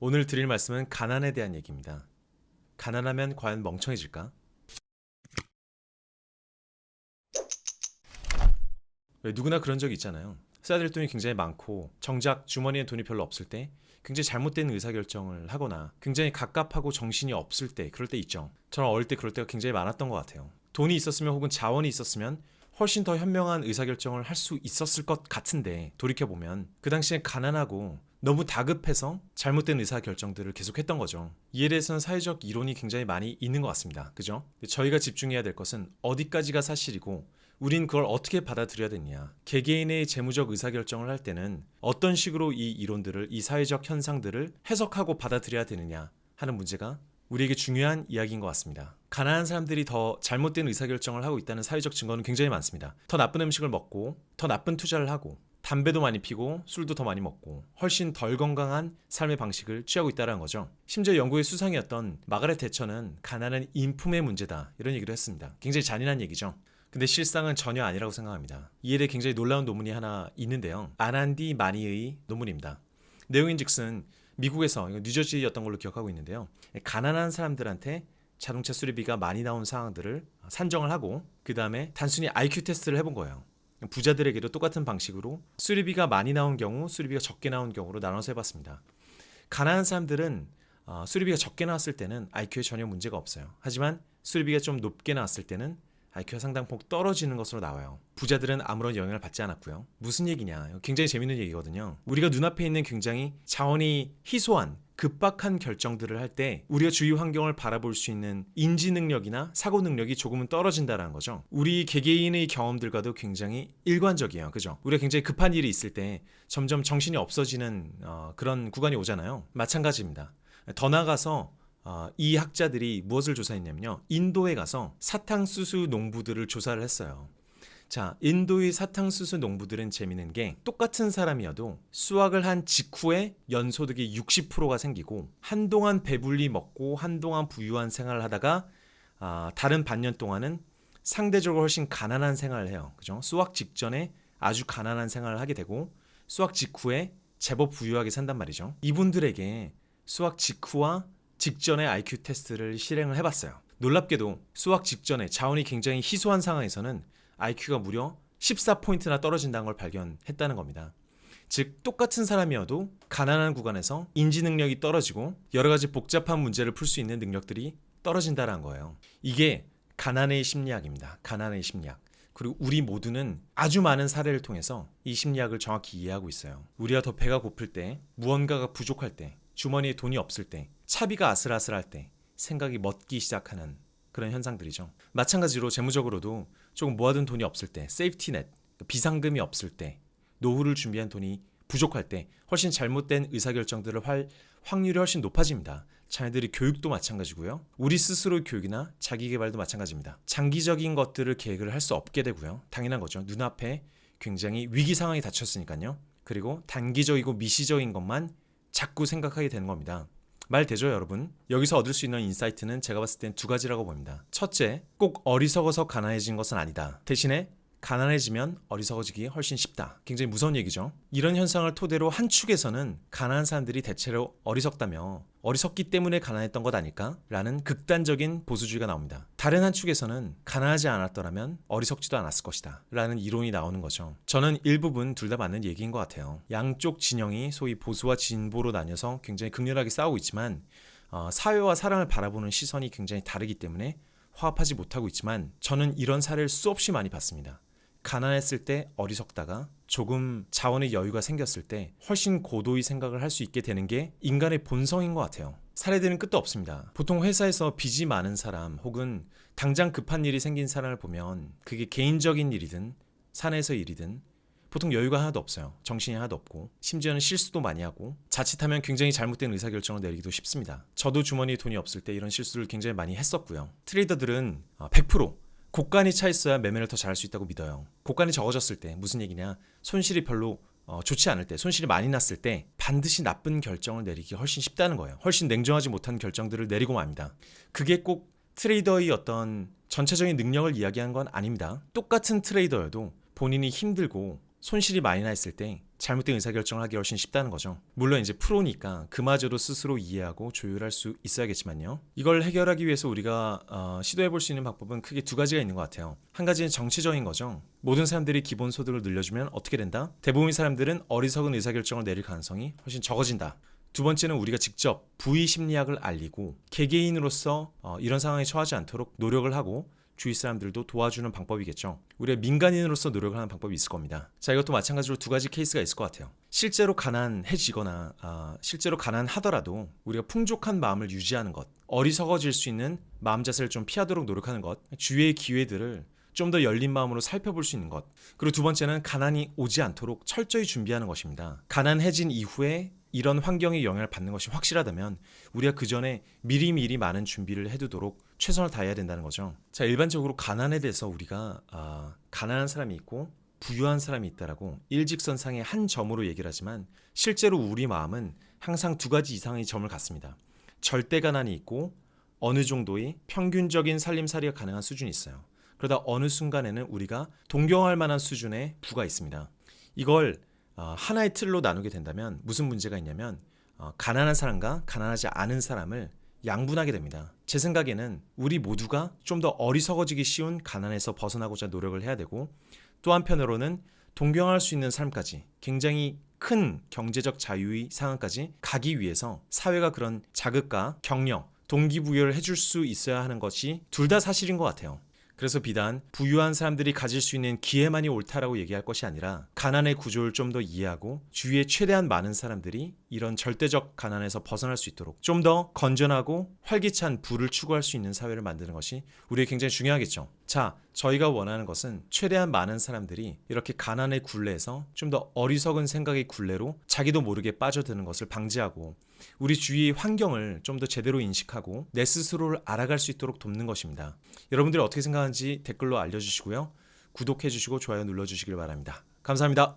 오늘 드릴 말씀은 가난에 대한 얘기입니다. 가난하면 과연 멍청해질까? 왜 누구나 그런 적이 있잖아요. 써야 될 돈이 굉장히 많고 정작 주머니에 돈이 별로 없을 때 굉장히 잘못된 의사결정을 하거나 굉장히 갑갑하고 정신이 없을 때 그럴 때 있죠. 저는 어릴 때 그럴 때가 굉장히 많았던 것 같아요. 돈이 있었으면 혹은 자원이 있었으면 훨씬 더 현명한 의사결정을 할 수 있었을 것 같은데 돌이켜보면 그 당시에 가난하고 너무 다급해서 잘못된 의사결정들을 계속했던 거죠. 이에 대해서는 사회적 이론이 굉장히 많이 있는 것 같습니다. 그죠? 저희가 집중해야 될 것은 어디까지가 사실이고 우린 그걸 어떻게 받아들여야 되느냐. 개개인의 재무적 의사결정을 할 때는 어떤 식으로 이 이론들을, 이 사회적 현상들을 해석하고 받아들여야 되느냐 하는 문제가 우리에게 중요한 이야기인 것 같습니다. 가난한 사람들이 더 잘못된 의사결정을 하고 있다는 사회적 증거는 굉장히 많습니다. 더 나쁜 음식을 먹고, 더 나쁜 투자를 하고, 담배도 많이 피고, 술도 더 많이 먹고, 훨씬 덜 건강한 삶의 방식을 취하고 있다는 거죠. 심지어 영국의 수상이었던 마가렛 대처는 가난은 인품의 문제다 이런 얘기를 했습니다. 굉장히 잔인한 얘기죠. 근데 실상은 전혀 아니라고 생각합니다. 이에 대해 굉장히 놀라운 논문이 하나 있는데요. 아난디 마니의 논문입니다. 내용인즉슨 미국에서 뉴저지였던 걸로 기억하고 있는데요. 가난한 사람들한테 자동차 수리비가 많이 나온 상황들을 산정을 하고 그 다음에 단순히 IQ 테스트를 해본 거예요. 부자들에게도 똑같은 방식으로 수리비가 많이 나온 경우, 수리비가 적게 나온 경우로 나눠서 해봤습니다. 가난한 사람들은 수리비가 적게 나왔을 때는 IQ에 전혀 문제가 없어요. 하지만 수리비가 좀 높게 나왔을 때는 IQ가 상당폭 떨어지는 것으로 나와요. 부자들은 아무런 영향을 받지 않았고요. 무슨 얘기냐? 굉장히 재밌는 얘기거든요. 우리가 눈앞에 있는 굉장히 자원이 희소한 급박한 결정들을 할 때 우리가 주위 환경을 바라볼 수 있는 인지 능력이나 사고 능력이 조금은 떨어진다는 거죠. 우리 개개인의 경험들과도 굉장히 일관적이에요. 그죠? 우리가 굉장히 급한 일이 있을 때 점점 정신이 없어지는 그런 구간이 오잖아요. 마찬가지입니다. 더 나아가서 이 학자들이 무엇을 조사했냐면요. 인도에 가서 사탕수수 농부들을 조사를 했어요. 자, 인도의 사탕수수 농부들은 재미있는 게 똑같은 사람이어도 수확을 한 직후에 연소득이 60%가 생기고 한동안 배불리 먹고 한동안 부유한 생활을 하다가 다른 반년 동안은 상대적으로 훨씬 가난한 생활을 해요. 그죠? 수확 직전에 아주 가난한 생활을 하게 되고 수확 직후에 제법 부유하게 산단 말이죠. 이분들에게 수확 직후와 직전에 IQ 테스트를 실행을 해봤어요. 놀랍게도 수학 직전에 자원이 굉장히 희소한 상황에서는 IQ가 무려 14포인트나 떨어진다는 걸 발견했다는 겁니다. 즉 똑같은 사람이어도 가난한 구간에서 인지 능력이 떨어지고 여러 가지 복잡한 문제를 풀 수 있는 능력들이 떨어진다는 거예요. 이게 가난의 심리학입니다. 가난의 심리학. 그리고 우리 모두는 아주 많은 사례를 통해서 이 심리학을 정확히 이해하고 있어요. 우리가 더 배가 고플 때, 무언가가 부족할 때, 주머니에 돈이 없을 때, 차비가 아슬아슬할 때 생각이 멎기 시작하는 그런 현상들이죠. 마찬가지로 재무적으로도 조금 모아둔 돈이 없을 때, 세이프티넷, 비상금이 없을 때, 노후를 준비한 돈이 부족할 때 훨씬 잘못된 의사결정들을 할 확률이 훨씬 높아집니다. 자녀들이 교육도 마찬가지고요. 우리 스스로의 교육이나 자기개발도 마찬가지입니다. 장기적인 것들을 계획을 할 수 없게 되고요. 당연한 거죠. 눈앞에 굉장히 위기 상황이 닥쳤으니까요. 그리고 단기적이고 미시적인 것만 자꾸 생각하게 되는 겁니다. 말 되죠, 여러분? 여기서 얻을 수 있는 인사이트는 제가 봤을 땐 두 가지라고 봅니다. 첫째, 꼭 어리석어서 가난해진 것은 아니다. 대신에 가난해지면 어리석어지기 훨씬 쉽다. 굉장히 무서운 얘기죠. 이런 현상을 토대로 한 축에서는 가난한 사람들이 대체로 어리석다며 어리석기 때문에 가난했던 것 아닐까? 라는 극단적인 보수주의가 나옵니다. 다른 한 축에서는 가난하지 않았더라면 어리석지도 않았을 것이다. 라는 이론이 나오는 거죠. 저는 일부분 둘 다 맞는 얘기인 것 같아요. 양쪽 진영이 소위 보수와 진보로 나뉘어서 굉장히 극렬하게 싸우고 있지만 사회와 사람을 바라보는 시선이 굉장히 다르기 때문에 화합하지 못하고 있지만 저는 이런 사례를 수없이 많이 봤습니다. 가난했을 때 어리석다가 조금 자원의 여유가 생겼을 때 훨씬 고도의 생각을 할 수 있게 되는 게 인간의 본성인 것 같아요. 사례들은 끝도 없습니다. 보통 회사에서 빚이 많은 사람 혹은 당장 급한 일이 생긴 사람을 보면 그게 개인적인 일이든 사내에서 일이든 보통 여유가 하나도 없어요. 정신이 하나도 없고 심지어는 실수도 많이 하고 자칫하면 굉장히 잘못된 의사결정을 내리기도 쉽습니다. 저도 주머니에 돈이 없을 때 이런 실수를 굉장히 많이 했었고요. 트레이더들은 100% 곡간이 차 있어야 매매를 더 잘할 수 있다고 믿어요. 곡간이 적어졌을 때 무슨 얘기냐? 손실이 별로 좋지 않을 때, 손실이 많이 났을 때 반드시 나쁜 결정을 내리기 훨씬 쉽다는 거예요. 훨씬 냉정하지 못한 결정들을 내리고 맙니다. 그게 꼭 트레이더의 어떤 전체적인 능력을 이야기하는 건 아닙니다. 똑같은 트레이더여도 본인이 힘들고 손실이 많이 나 있을 때 잘못된 의사결정을 하기 훨씬 쉽다는 거죠. 물론 이제 프로니까 그마저도 스스로 이해하고 조율할 수 있어야겠지만요. 이걸 해결하기 위해서 우리가 시도해볼 수 있는 방법은 크게 두 가지가 있는 것 같아요. 한 가지는 정치적인 거죠. 모든 사람들이 기본소득을 늘려주면 어떻게 된다? 대부분의 사람들은 어리석은 의사결정을 내릴 가능성이 훨씬 적어진다. 두 번째는 우리가 직접 부의 심리학을 알리고 개개인으로서 이런 상황에 처하지 않도록 노력을 하고 주위 사람들도 도와주는 방법이겠죠. 우리가 민간인으로서 노력을 하는 방법이 있을 겁니다. 자, 이것도 마찬가지로 두 가지 케이스가 있을 것 같아요. 실제로 가난해지거나 실제로 가난하더라도 우리가 풍족한 마음을 유지하는 것, 어리석어질 수 있는 마음 자세를 좀 피하도록 노력하는 것, 주위의 기회들을 좀 더 열린 마음으로 살펴볼 수 있는 것. 그리고 두 번째는 가난이 오지 않도록 철저히 준비하는 것입니다. 가난해진 이후에 이런 환경의 영향을 받는 것이 확실하다면 우리가 그 전에 미리미리 많은 준비를 해두도록 최선을 다해야 된다는 거죠. 자, 일반적으로 가난에 대해서 우리가 가난한 사람이 있고 부유한 사람이 있다라고 일직선상의 한 점으로 얘기를 하지만 실제로 우리 마음은 항상 두 가지 이상의 점을 갖습니다. 절대 가난이 있고 어느 정도의 평균적인 살림살이가 가능한 수준이 있어요. 그러다 어느 순간에는 우리가 동경할 만한 수준의 부가 있습니다. 이걸 하나의 틀로 나누게 된다면 무슨 문제가 있냐면 가난한 사람과 가난하지 않은 사람을 양분하게 됩니다. 제 생각에는 우리 모두가 좀 더 어리석어지기 쉬운 가난에서 벗어나고자 노력을 해야 되고 또 한편으로는 동경할 수 있는 삶까지 굉장히 큰 경제적 자유의 상황까지 가기 위해서 사회가 그런 자극과 격려, 동기부여를 해줄 수 있어야 하는 것이 둘 다 사실인 것 같아요. 그래서 비단 부유한 사람들이 가질 수 있는 기회만이 옳다라고 얘기할 것이 아니라 가난의 구조를 좀 더 이해하고 주위에 최대한 많은 사람들이 이런 절대적 가난에서 벗어날 수 있도록 좀 더 건전하고 활기찬 부를 추구할 수 있는 사회를 만드는 것이 우리에게 굉장히 중요하겠죠. 자, 저희가 원하는 것은 최대한 많은 사람들이 이렇게 가난의 굴레에서 좀 더 어리석은 생각의 굴레로 자기도 모르게 빠져드는 것을 방지하고 우리 주위의 환경을 좀 더 제대로 인식하고 내 스스로를 알아갈 수 있도록 돕는 것입니다. 여러분들이 어떻게 생각하는지 댓글로 알려주시고요. 구독해주시고 좋아요 눌러주시길 바랍니다. 감사합니다.